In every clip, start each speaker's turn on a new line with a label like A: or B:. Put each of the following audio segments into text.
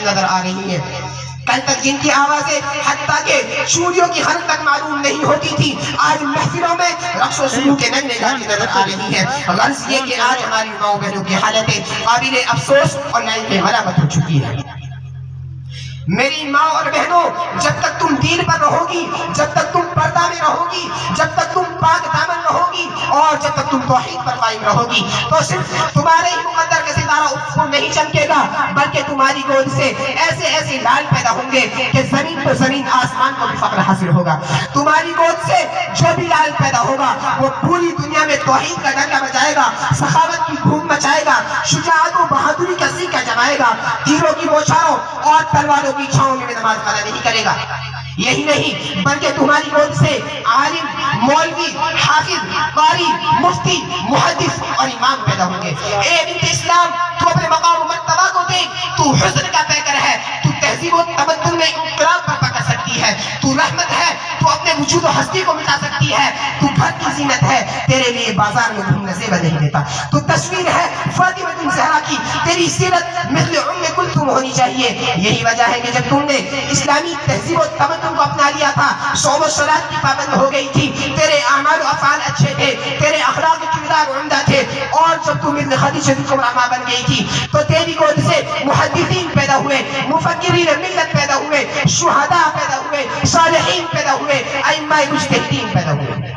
A: بدلتی نظر آ رہی ہیں. کل تک جن کی آوازیں حتیٰ کہ چوڑیوں کی خلق تک معلوم نہیں ہوتی تھی، آج محفلوں میں رقص و سلوک کے نغمے گاتی نظر آ رہی ہیں. غرض یہ کہ آج ہماری ماؤں بہنوں کی حالتیں قابل افسوس اور لائق ملامت ہو چکی ہے. میری ماں اور بہنوں، جب تک تم دین پر رہو گی، جب تک تم پردہ میں رہو گی، جب تک تم پاک دامن رہو گی، اور جب تک تم توحید پر قائم رہو گی، تو صرف تمہارے ہی مقدر کا ستارہ افق نہیں چمکے گا، بلکہ تمہاری گود سے ایسے ایسے لال پیدا ہوں گے کہ زمین تو زمین، آسمان کو بھی فخر حاصل ہوگا. تمہاری گود سے جو بھی لال پیدا ہوگا وہ پوری دنیا میں توحید کا ڈنکا بجائے گا، سخاوت کی دھوم مچائے گا، شجاعت و بہادری کا سیکا جمائے گا، تیروں کی بوچھاروں اور تلواروں کی چھاؤں میں نماز ادا نہیں کرے گا. یہی نہیں بلکہ تمہاری گود سے عالم، مولوی، حافظ، قاری، مفتی، محدث اور امام پیدا ہوں گے. اے بنت اسلام، تو اپنے مقام و مرتبہ کو دیکھ. تو حسن کا پیکر ہے، تو تہذیب و تمدن میں انقلاب برپا کر سکتی ہے، تو رحمت ہے، تو اپنے وجود و ہستی کو مٹا سکتی ہے، تو گھر کی زینت ہے، تیرے لیے بازار میں گھومنے سے نہیں دیتا. تو تصویر ہے فاطمہ بنت زہرا کی، تیری سیرت مثل ام کلثوم ہونی چاہیے. یہی وجہ ہے کہ جب تم نے اسلامی تہذیب و تمدن کو اپنا لیا تھا، صوم و صلاۃ کی پابند ہو گئی تھی، تیرے اعمال و افعال اچھے تھے، تیرے اخلاق و کردار عمدہ تھے، اور جب تم ابن خدیجہ کبریٰ ماں بن گئی تھی تو تیری گود سے محدثین پیدا ہوئے، مفکرین ملت پیدا ہوئے، شہداء پیدا ہوئے، صالحین پیدا ہوئے، ائمہ مجتہدین پیدا ہوئے.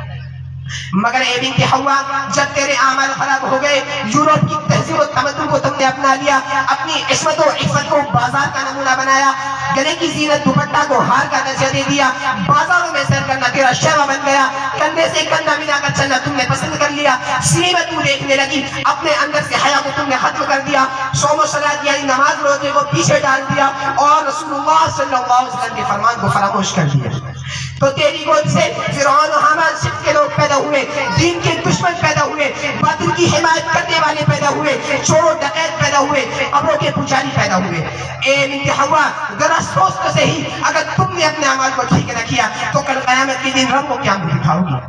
A: مگر اے بنت حوا، جب تیرے اعمال خراب ہو گئے، یورپ کی تہذیب و تمدن کو تم نے اپنا لیا، اپنی عصمت و عفت کو بازار کا نمونہ بنایا، گلے کی زینت دوپٹہ کو ہار کا درجہ دے دیا، بازاروں میں سیر کرنا تیرا شیوا بن گیا، کندھے سے کندھا ملا کر چلنا تم نے پسند کر لیا، سینے میں تو دیکھنے لگی، اپنے اندر سے حیا کو تم نے ختم کر دیا، صوم و صلاۃ یعنی نماز روزے کو پیچھے ڈال دیا، اور رسول اللہ صلی اللہ علیہ وسلم کے فرمان کو فراموش کر دیا. تو تیری گود سے فرعون و حامان صف کے لوگ پیدا ہوئے، دین کے دشمن پیدا ہوئے، باطل کی حمایت کرنے والے پیدا ہوئے، چور و ڈکیت پیدا ہوئے، قبروں کے پجاری پیدا ہوئے. اے بنت حوا، ذرا سوچ تو صحیح، اگر تم نے اپنے اعمال کو ٹھیک نہ کیا تو کل قیامت کے دن رب کو کیا منہ دکھاؤ گی؟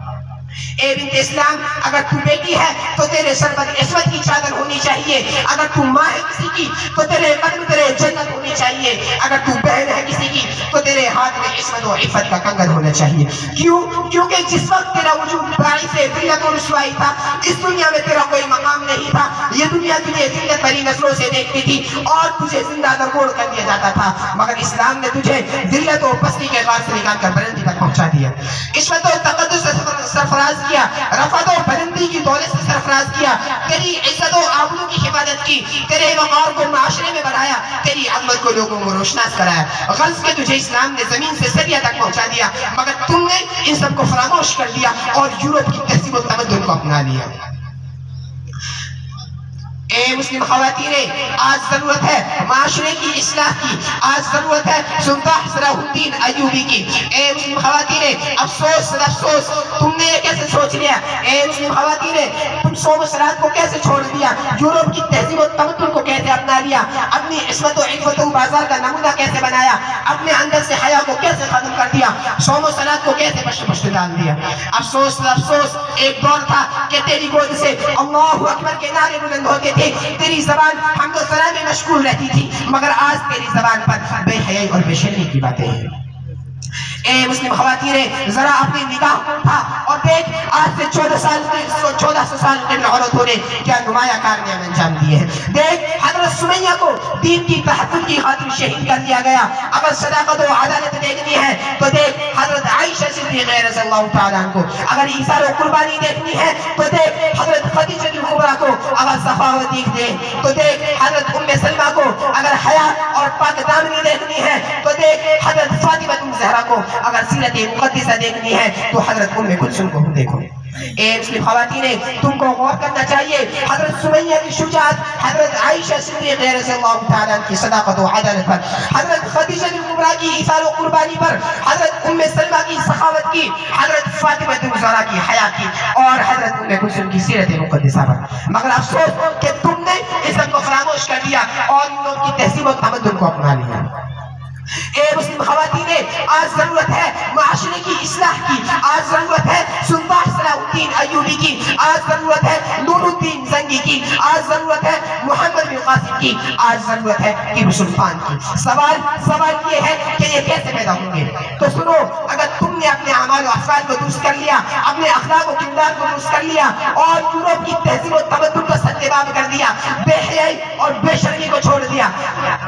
A: اے بنت اسلام، اگر تو بیٹی ہے تو تیرے سر پر عصمت کی چادر ہونی چاہیے، اگر تو ماں ہے کسی کی تو تیرے قدم تیرے جنت ہونی چاہیے، اگر تو بہن ہے کسی کی تو تیرے ہاتھ میں عصمت و عفت کا کنگن ہونا چاہیے. کیونکہ جس وقت تیرا وجود باعث ذلت و رسوائی تھا، اس دنیا میں تیرا کوئی مقام نہیں تھا، یہ دنیا تجھے ذلت بھری نظروں سے دیکھتی تھی اور تجھے زندہ درگور کر دیا جاتا تھا، مگر اسلام نے تجھے ذلت و پستی کے غار سے نکال کر بلندی تک پہنچا دیا، عصمت و تقدس سے سرفراز کیا، رفعت و بلندی کی دولت سے سرفراز کیا، تیری عزت و آبرو کی حفاظت کی، تیرے وقار کو معاشرے میں بڑھایا، تیری عظمت کو لوگوں کو روشناس کرایا. غرض کہ تجھے اسلام نے زمین سے سریا تک پہنچا دیا، مگر تم نے ان سب کو فراموش کر دیا اور یورپ کی تہذیب و تمدن کو اپنا لیا. اے مسلم خواتین، آج ضرورت ہے معاشرے کی اصلاح کی، آج ضرورت ہے سلطان صلاح الدین ایوبی کی. اے مسلم خواتین، افسوس افسوس، تم نے یہ کیسے سوچ لیا؟ اے مسلم خواتین، تم صوم و صلاۃ کو کیسے چھوڑ دیا؟ یورپ کی تہذیب و تمدن کو کیسے اپنا لیا؟ اپنی عصمت و عفت و بازار کا نمونہ کیسے بنایا؟ اپنے اندر سے حیا کو کیسے ختم کر دیا؟ صوم و صلاۃ کو کیسے پشت ڈال دیا؟ افسوس افسوس، ایک دور تھا کہ تیری گود سے اللہ اکبر کے نعرے بلند ہوتے تھے، تیری زبان حمد و ثنا میں مشغول رہتی تھی، مگر آج تیری زبان پر بے حیائی اور بے شرمی کی باتیں ہیں. اے مسلم خواتین، ذرا اپنی نگاہ کو اٹھا اور دیکھ، آج سے 1400 سال قبل عورتوں نے کیا نمایاں کامیاب انجام دیے ہیں. دیکھ، حضرت سمیہ کو دین کی تحفظ کی خاطر شہید کر دیا گیا. اگر صداقت و عدالت دیکھنی ہے تو دیکھ حضرت عائشہ صدیقہ رضی اللہ تعالیٰ عنہ کو. اگر ایثار و قربانی دیکھنی ہے تو دیکھ حضرت خدیجہ کبریٰ کو. اگر سخاوت دیکھنی ہے تو دیکھ حضرت ام سلمہ کو. اگر حیا اور پاک دامنی دیکھنی ہے تو دیکھ حضرت فاطمہ زہرا کو. اگر سیرت مقدسہ دیکھنی ہے تو حضرت ام کلثوم کو دیکھو. اے مسلم خواتین، تم کو غور کرنا چاہیے، حضرت سمیہ کی شجاعت، حضرت عائشہ صدیقہ رضی اللہ تعالیٰ کی صداقت و عدالت پر، حضرت خدیجہ کبریٰ کی ایثار و قربانی پر، حضرت ام سلمہ کی سخاوت کی، حضرت فاطمہ زہرا کی حیا کی، اور حضرت ام کلثوم کی سیرت مقدسہ پر. مگر افسوس کہ تم نے اس سب کو فراموش کر دیا اور ان لوگوں کی تہذیب و تمدن کو اپنا لیا. اے مسلم خواتین، آج ضرورت ہے معاشرے کی اصلاح کی، آج ضرورت ہے سلطان صلاح الدین ایوبی کی، آج ضرورت ہے نور الدین زنگی کی، آج ضرورت ہے محمد بن قاسم کی، آج ضرورت ہے ٹیپو سلطان کی۔ سوال یہ ہے کہ یہ کیسے پیدا ہوں گے؟ تو سنو، اگر تم نے اپنے اعمال و افعال کو درست کر لیا، اپنے اخلاق و کردار کو درست کر لیا، اور یورپ کی تہذیب و تمدن کو سرنگاب کر دیا، بے حیائی اور بے شرمی کو چھوڑ دیا،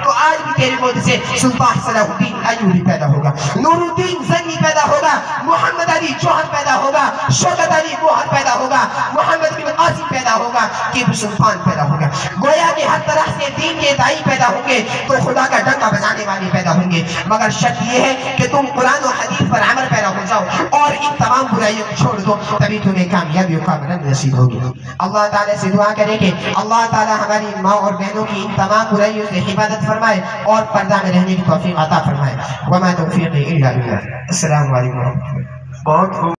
A: تو آج بھی تیرے مود سے سلطان صلاح الدین ایوبی پیدا ہوگا، نور الدین زنگی پیدا ہوگا، محمد علی جوہر پیدا ہوگا، شوکت علی گوہر پیدا ہوگا، محمد بن قاسم پیدا ہوگا، ٹیپو سلطان پیدا ہوگا۔ گویا کہ ہر طرح سے دین کے دائی پیدا ہوں گے تو خدا کا ڈنکا بجانے والے پیدا ہوں گے، مگر شرط یہ ہے کہ تم قرآن و حدیث پر عمل پیدا ہو جاؤ اور ان تمام برائیوں کو چھوڑ دو، تبھی تمہیں کامیابی و کامرانی نصیب ہوگی۔ اللہ تعالیٰ سے دعا کرے کہ اللہ تعالیٰ ہماری ماں اور بہنوں کی ان تمام برائیوں سے حفاظت فرمائے اور پردہ میں رہنے کی توفیق عطا فرمائے۔ وما توفیقی الا باللہ۔ السلام علیکم ورحمۃ اللہ۔